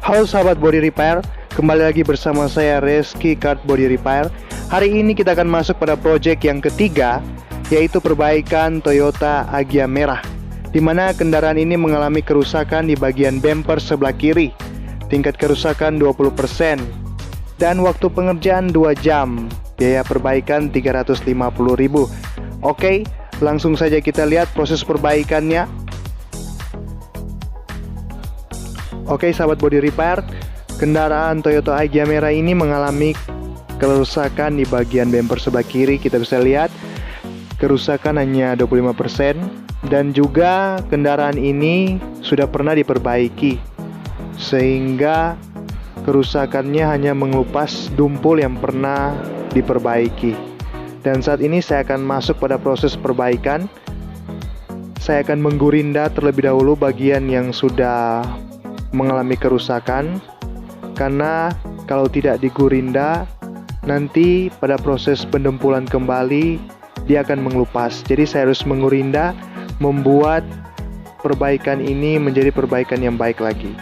Halo sahabat body repair, kembali lagi bersama saya Reski Kart Body Repair. Hari ini kita akan masuk pada project yang ketiga, yaitu perbaikan Toyota Agya merah, di mana kendaraan ini mengalami kerusakan di bagian bumper sebelah kiri. Tingkat kerusakan 20% dan waktu pengerjaan 2 jam. Biaya perbaikan 350.000. Oke, langsung saja kita lihat proses perbaikannya. Oke sahabat body repair, kendaraan Toyota Agya merah ini mengalami kerusakan di bagian bumper sebelah kiri. Kita bisa lihat kerusakan hanya 25%, dan juga kendaraan ini sudah pernah diperbaiki, sehingga kerusakannya hanya mengelupas dumpul yang pernah diperbaiki. Dan saat ini saya akan masuk pada proses perbaikan. Saya akan menggurinda terlebih dahulu bagian yang sudah mengalami kerusakan, karena kalau tidak digurinda nanti pada proses pendempulan kembali dia akan mengelupas. Jadi saya harus mengurinda, membuat perbaikan ini menjadi perbaikan yang baik lagi.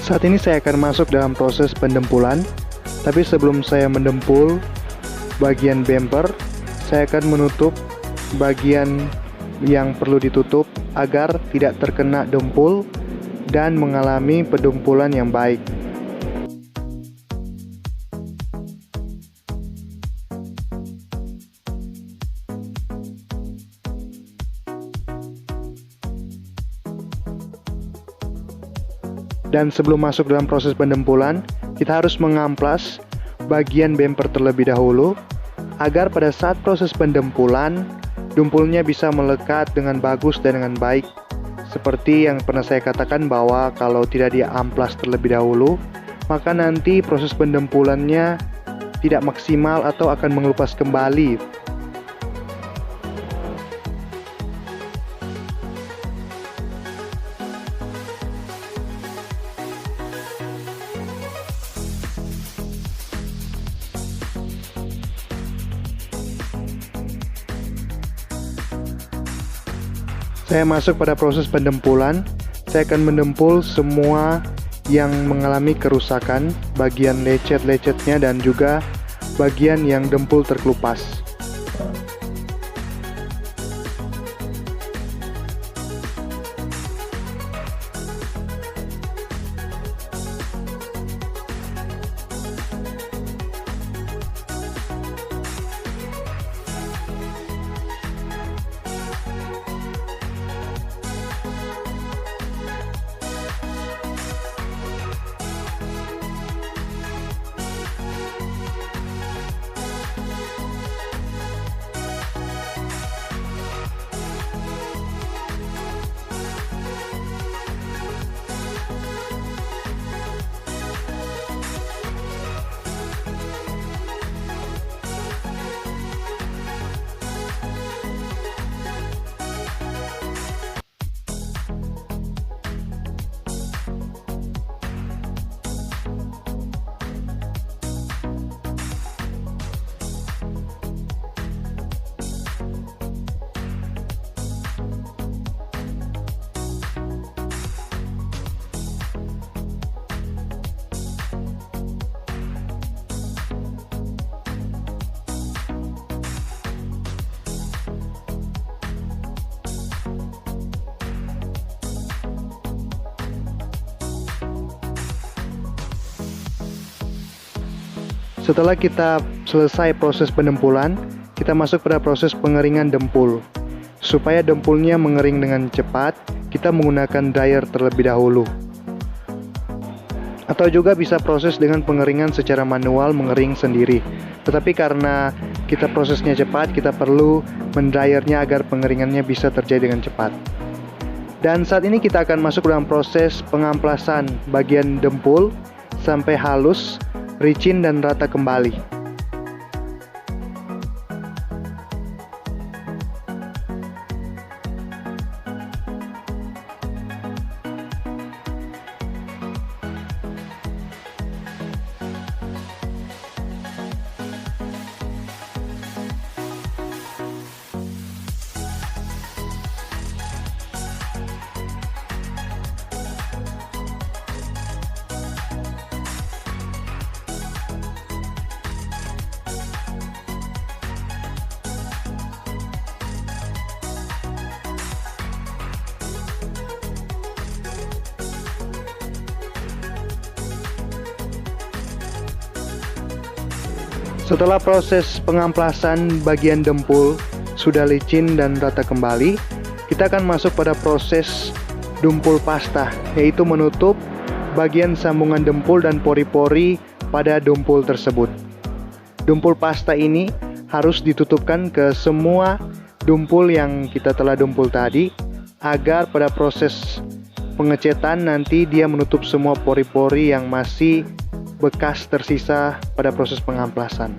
Saat ini saya akan masuk dalam proses pendempulan. Tapi sebelum saya mendempul bagian bumper, saya akan menutup bagian yang perlu ditutup agar tidak terkena dempul dan mengalami pendempulan yang baik. Dan sebelum masuk dalam proses pendempulan, kita harus mengamplas bagian bumper terlebih dahulu, agar pada saat proses pendempulan, dempulnya bisa melekat dengan bagus dan dengan baik. Seperti yang pernah saya katakan bahwa kalau tidak diamplas terlebih dahulu, maka nanti proses pendempulannya tidak maksimal atau akan mengelupas kembali. Saya masuk pada proses pendempulan. Saya akan mendempul semua yang mengalami kerusakan, bagian lecet-lecetnya dan juga bagian yang dempul terkelupas. Setelah kita selesai proses pendempulan, kita masuk pada proses pengeringan dempul. Supaya dempulnya mengering dengan cepat, kita menggunakan dryer terlebih dahulu. Atau juga bisa proses dengan pengeringan secara manual, mengering sendiri. Tetapi karena kita prosesnya cepat, kita perlu mendryernya agar pengeringannya bisa terjadi dengan cepat. Dan saat ini kita akan masuk dalam proses pengamplasan bagian dempul sampai halus, licin dan rata kembali. Setelah proses pengamplasan bagian dempul sudah licin dan rata kembali, kita akan masuk pada proses dempul pasta, yaitu menutup bagian sambungan dempul dan pori-pori pada dempul tersebut. Dempul pasta ini harus ditutupkan ke semua dempul yang kita telah dempul tadi, agar pada proses pengecetan nanti dia menutup semua pori-pori yang masih bekas tersisa pada proses pengamplasan.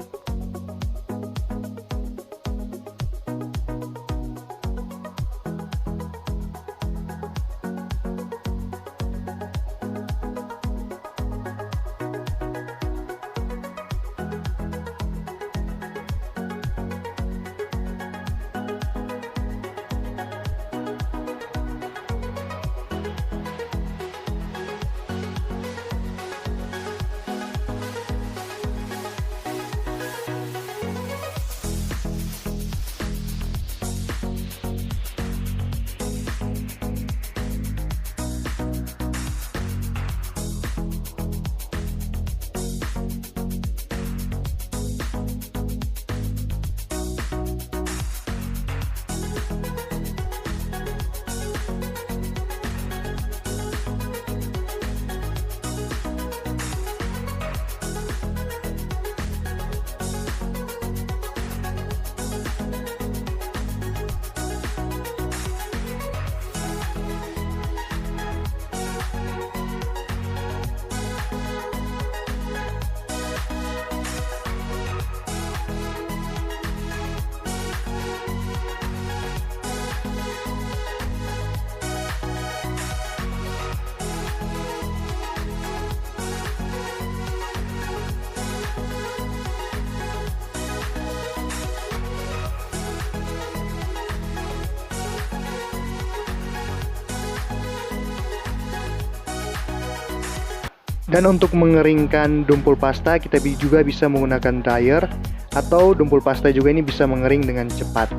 Dan untuk mengeringkan dempul pasta, kita juga bisa menggunakan dryer, atau dempul pasta juga ini bisa mengering dengan cepat.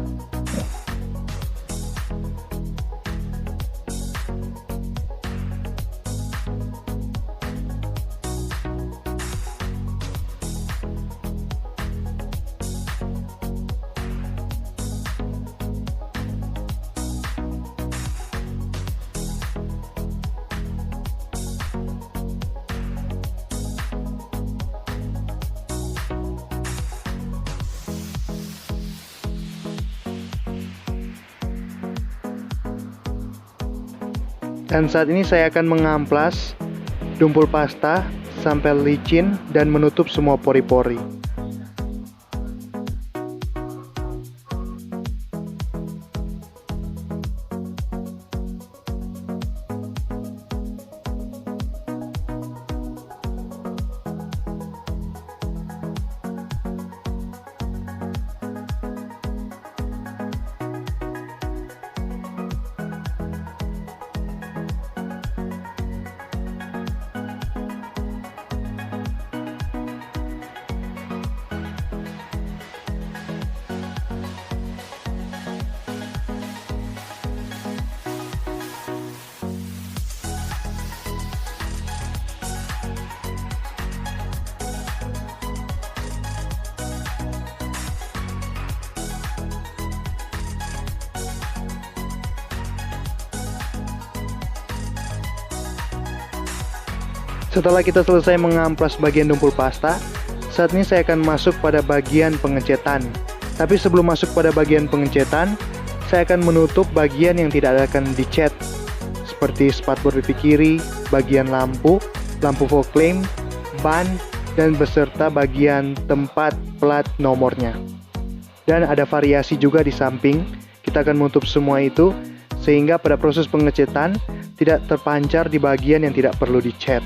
Dan saat ini saya akan mengamplas dempul pasta sampai licin dan menutup semua pori-pori. Setelah kita selesai mengamplas bagian tumpul pasta, saat ini saya akan masuk pada bagian pengecetan. Tapi sebelum masuk pada bagian pengecetan, saya akan menutup bagian yang tidak akan dicat, seperti spatboard pipi kiri, bagian lampu fog lamp, ban, dan beserta bagian tempat plat nomornya. Dan ada variasi juga di samping. Kita akan menutup semua itu sehingga pada proses pengecetan tidak terpancar di bagian yang tidak perlu dicat.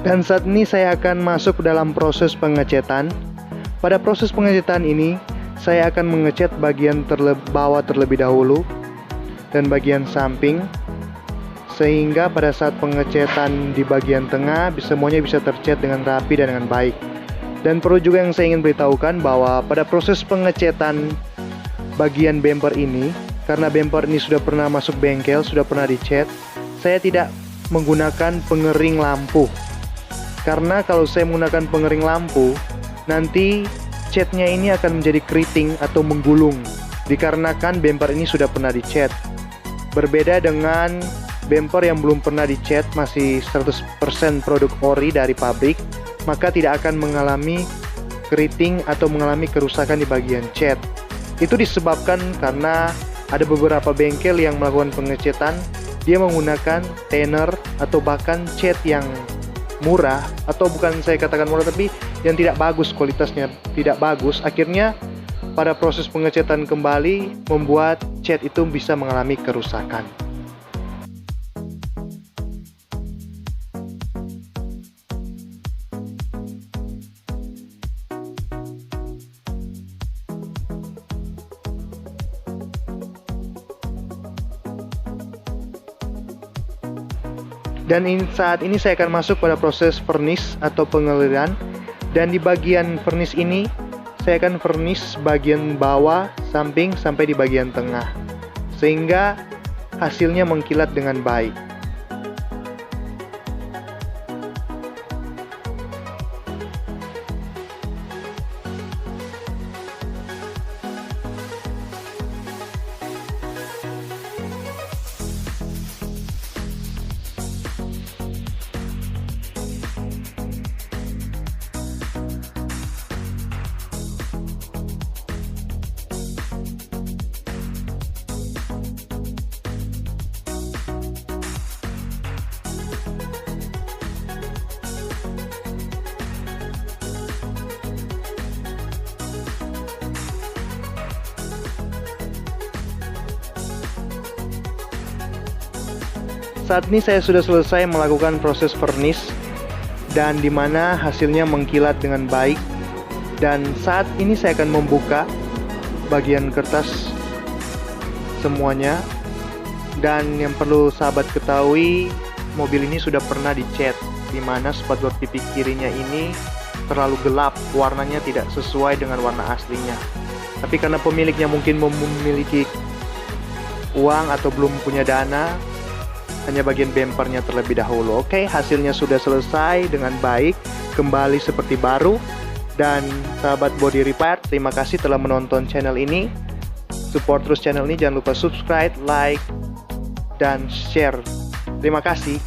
Dan saat ini saya akan masuk dalam proses pengecetan. Pada proses pengecetan ini, saya akan mengecat bagian bawah terlebih dahulu dan bagian samping, sehingga pada saat pengecetan di bagian tengah semuanya bisa tercat dengan rapi dan dengan baik. Dan perlu juga yang saya ingin beritahukan bahwa pada proses pengecetan bagian bumper ini, karena bumper ini sudah pernah masuk bengkel, sudah pernah dicat, saya tidak menggunakan pengering lampu. Karena kalau saya menggunakan pengering lampu, nanti catnya ini akan menjadi keriting atau menggulung, dikarenakan bumper ini sudah pernah dicat. Berbeda dengan bumper yang belum pernah dicat, masih 100% produk ori dari pabrik, maka tidak akan mengalami keriting atau mengalami kerusakan di bagian cat. Itu disebabkan karena ada beberapa bengkel yang melakukan pengecetan, dia menggunakan thinner atau bahkan cat yang murah, atau bukan saya katakan murah, tapi yang tidak bagus, kualitasnya tidak bagus. Akhirnya pada proses pengecetan kembali membuat cat itu bisa mengalami kerusakan. Dan saat ini saya akan masuk pada proses vernis atau pengeliran. Dan di bagian vernis ini saya akan vernis bagian bawah, samping, sampai di bagian tengah, sehingga hasilnya mengkilat dengan baik. Saat ini saya sudah selesai melakukan proses furnish dan dimana hasilnya mengkilat dengan baik. Dan saat ini saya akan membuka bagian kertas semuanya. Dan yang perlu sahabat ketahui, mobil ini sudah pernah dicat, dimana spatbor pipi kirinya ini terlalu gelap, warnanya tidak sesuai dengan warna aslinya. Tapi karena pemiliknya mungkin memiliki uang atau belum punya dana, hanya bagian bempernya terlebih dahulu. Oke, hasilnya sudah selesai dengan baik, kembali seperti baru. Dan sahabat body repair, terima kasih telah menonton channel ini. Support terus channel ini, jangan lupa subscribe, like, dan share. Terima kasih.